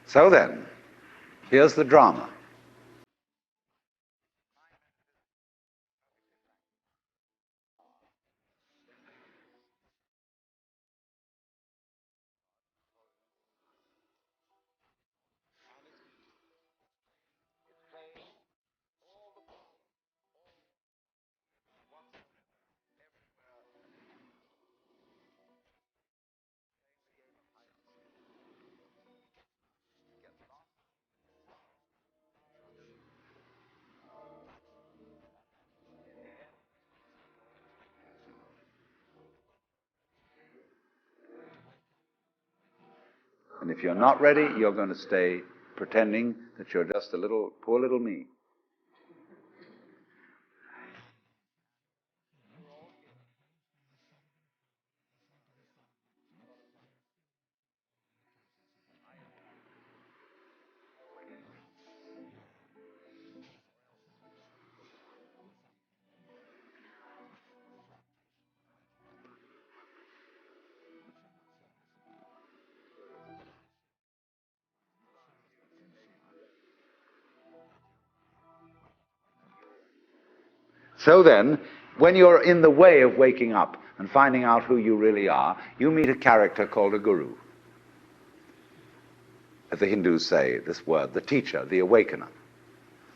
So then, here's the drama. And if you're not ready, you're going to stay pretending that you're just a little, poor little me. So then, when you're in the way of waking up and finding out who you really are, you meet a character called a guru. As the Hindus say this word, the teacher, the awakener.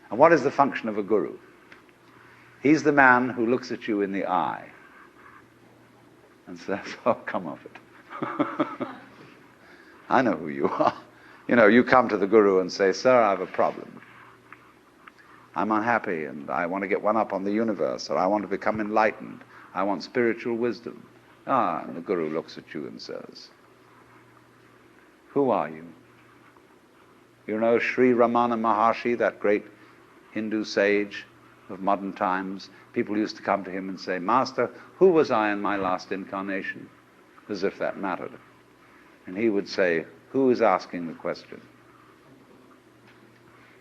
And what is the function of a guru? He's the man who looks at you in the eye and says, oh, come off it. I know who you are. You know, you come to the guru and say, sir, I have a problem. I'm unhappy and I want to get one up on the universe, or I want to become enlightened. I want spiritual wisdom. Ah, and the guru looks at you and says, who are you? You know Sri Ramana Maharshi, that great Hindu sage of modern times? People used to come to him and say, Master, who was I in my last incarnation? As if that mattered. And he would say, who is asking the question?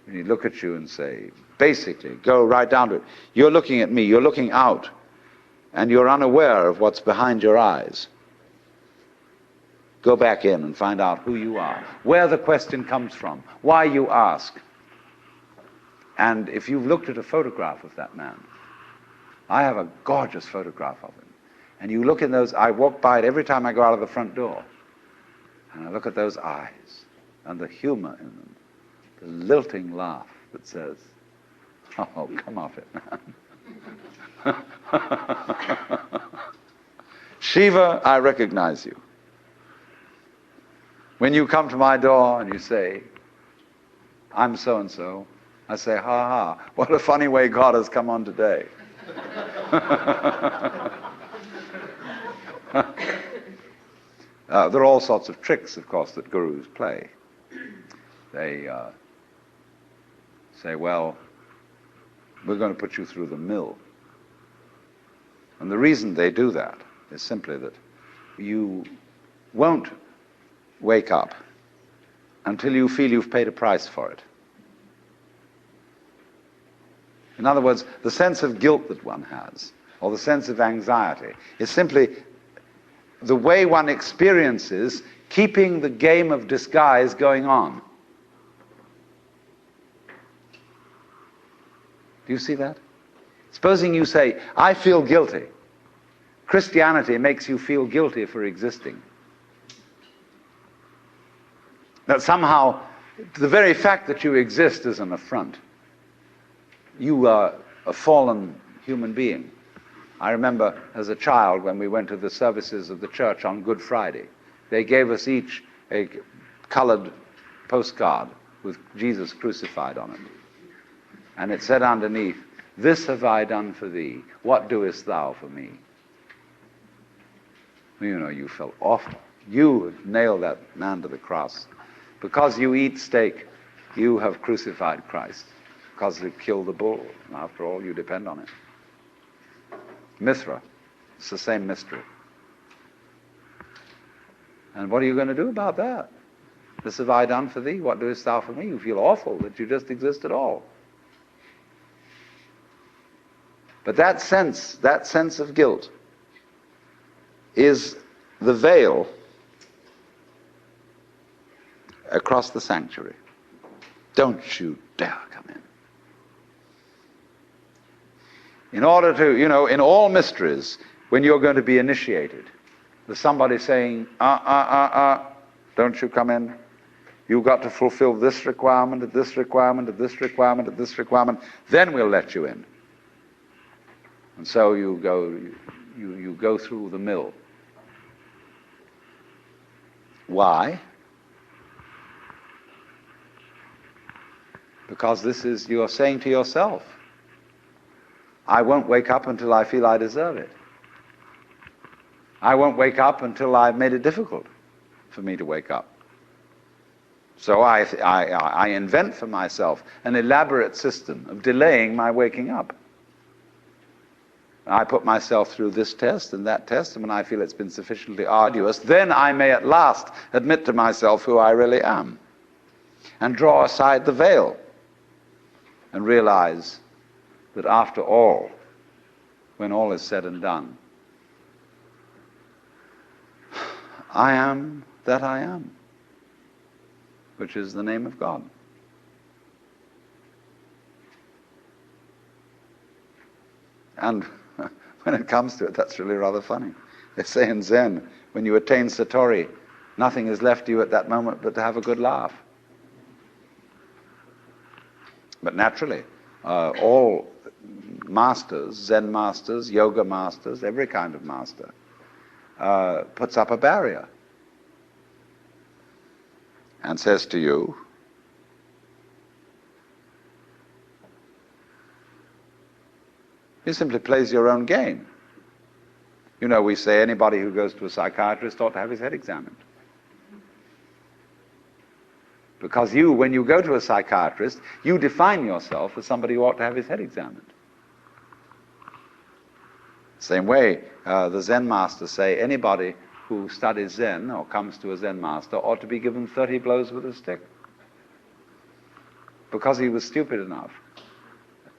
And he'd look at you and say, basically, go right down to it. You're looking at me, you're looking out, and you're unaware of what's behind your eyes. Go back in and find out who you are, where the question comes from, why you ask. And if you've looked at a photograph of that man, I have a gorgeous photograph of him, and you look in those, I walk by it every time I go out of the front door, and I look at those eyes and the humor in them, the lilting laugh that says, oh, come off it, man. Shiva, I recognize you. When you come to my door and you say, I'm so-and-so, I say, ha ha, what a funny way God has come on today. There are all sorts of tricks, of course, that gurus play. They say, well, we're going to put you through the mill. And the reason they do that is simply that you won't wake up until you feel you've paid a price for it. In other words, the sense of guilt that one has, or the sense of anxiety, is simply the way one experiences keeping the game of disguise going on. Do you see that? Supposing you say, I feel guilty. Christianity makes you feel guilty for existing. That somehow, the very fact that you exist is an affront. You are a fallen human being. I remember as a child when we went to the services of the church on Good Friday, they gave us each a colored postcard with Jesus crucified on it. And it said underneath, this have I done for thee, what doest thou for me? You know, you felt awful. You nailed that man to the cross. Because you eat steak, you have crucified Christ. Because you killed the bull. And after all, you depend on it. Mithra, it's the same mystery. And what are you going to do about that? This have I done for thee, what doest thou for me? You feel awful that you just exist at all. But that sense of guilt is the veil across the sanctuary. Don't you dare come in. In order to, in all mysteries, when you're going to be initiated, there's somebody saying, don't you come in. You've got to fulfill this requirement, this requirement, this requirement, this requirement, then we'll let you in. And so you go through the mill. Why? Because you're saying to yourself, I won't wake up until I feel I deserve it. I won't wake up until I've made it difficult for me to wake up. So I invent for myself an elaborate system of delaying my waking up. I put myself through this test and that test, and when I feel it's been sufficiently arduous, then I may at last admit to myself who I really am, and draw aside the veil, and realize that after all, when all is said and done, I am that I am, which is the name of God. And when it comes to it, that's really rather funny. They say in Zen, when you attain Satori, nothing is left to you at that moment but to have a good laugh. But naturally, all masters, Zen masters, yoga masters, every kind of master, puts up a barrier and says to you, he simply plays your own game. We say anybody who goes to a psychiatrist ought to have his head examined. Because when you go to a psychiatrist, you define yourself as somebody who ought to have his head examined. Same way, the Zen masters say anybody who studies Zen or comes to a Zen master ought to be given 30 blows with a stick. Because he was stupid enough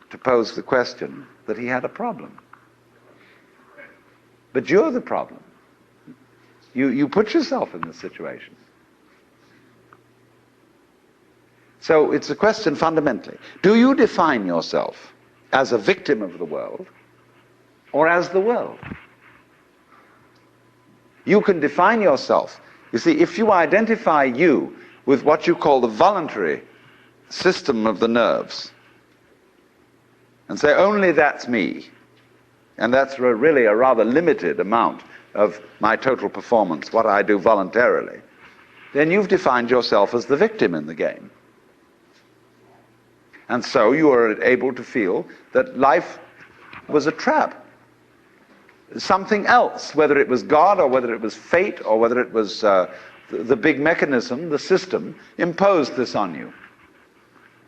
to pose the question that he had a problem. But you're the problem. You put yourself in this situation. So it's a question fundamentally. Do you define yourself as a victim of the world or as the world? You can define yourself. You see, if you identify you with what you call the voluntary system of the nerves and say, only that's me, and that's really a rather limited amount of my total performance, what I do voluntarily, then you've defined yourself as the victim in the game. And so you are able to feel that life was a trap. Something else, whether it was God or whether it was fate or whether it was the big mechanism, the system, imposed this on you.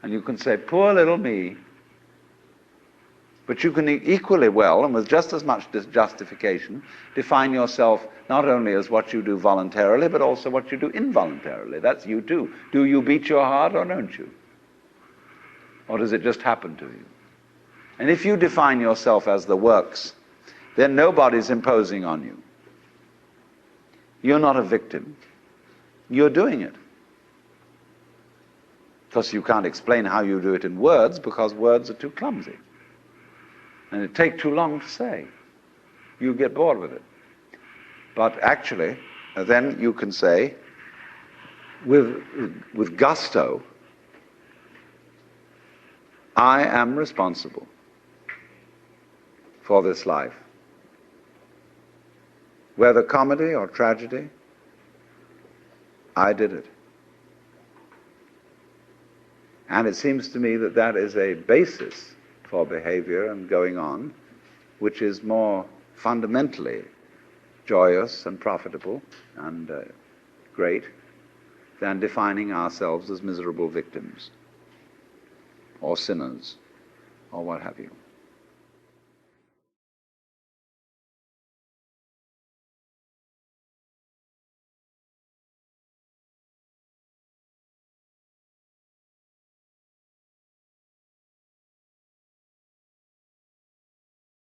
And you can say, poor little me. But you can equally well, and with just as much justification, define yourself not only as what you do voluntarily, but also what you do involuntarily. That's you too. Do you beat your heart or don't you? Or does it just happen to you? And if you define yourself as the works, then nobody's imposing on you. You're not a victim. You're doing it. Because you can't explain how you do it in words, because words are too clumsy. And it takes too long to say. You get bored with it. But actually, then you can say, with gusto, I am responsible for this life. Whether comedy or tragedy, I did it. And it seems to me that that is a basis for behavior and going on, which is more fundamentally joyous and profitable and great than defining ourselves as miserable victims or sinners or what have you.